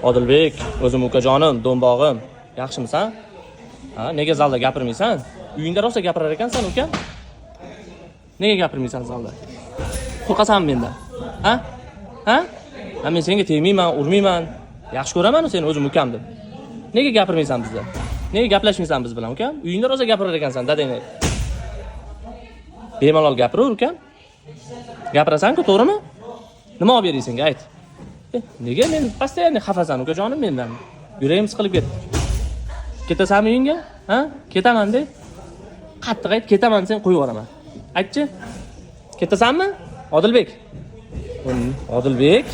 Odilbek, o'zim ukajonim, do'mbog'im. Yaxshimisan? Ha, nega zalda gapirmaysan? Uyingda rosa gapirar ekansan, ukam. Nega gapirmaysan zalda? Qo'rqasanmi mendan? Ha? Ha? Men senga tegmayman, urmayman. Yaxshi ko'raman seni o'zim ukam deb. Nega gapirmaysan bizda? Nega gaplashmaysan biz bilan, ukam? Uyingda rosa gapirar ekansan, dadangga. Bemalol gapirar, ukam. Gapirasan-ku, to'g'rimi? Nima olib beraysan senga, ayt. Nega men постоянно xafasan ukajonim mendan? Yuragim siqilib ketdi. Ketasanmi uyingga? Ha? Ketaman de. Qattiq ayt, ketaman sen qo'yib yuboraman. Aytchi. Ketasanmi? Odilbek. Odilbek.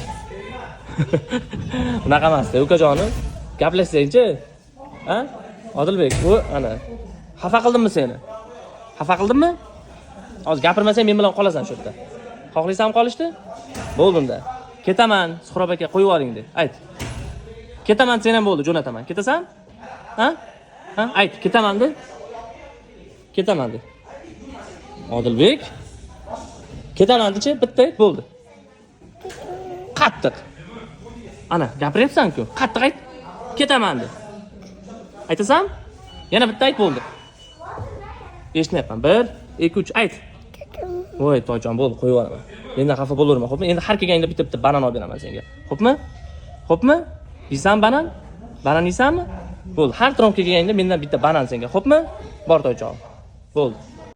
Bunaqa emas-da, ukajonim. Gaplashsang-chi. Ha? Odilbek, u ana. Xafa qildimmi seni? Xafa qildimmi? Hozir gapirmasang men bilan qolasan shu yerda. Xohlaysanmi qolishni? Bo'ldimda. Ketaman, Suhrob aka qo'yib yuboring de. Ayt. Ketaman sen ham bo'ldi, jo'nataman. Ketasan? Ha? Ha? Ayt, ketaman de. Ketaman de. Odilbek. Ketaman dechi, bitta ayt bo'ldi. Qattiq. Ana, gapiryapsan-ku. Qattiq ayt. Ketaman de. Aytasan? Yana bitta ayt bo'ldi. Eshitmayapman. 1, 2, 3 ayt. Voy, toyjon bo'ldi, qo'yib yuboraman. Mendan xafa bo'laverma, xo'pmi? Endi har kelganda bitta banan olib beraman senga. Xo'pmi? Xo'pmi? Yeysan banan? Banan yeysanmi? Bo'ldi. Har tromka kelganda mendan bitta banan senga, xo'pmi? Bor toyjon. Bo'ldi.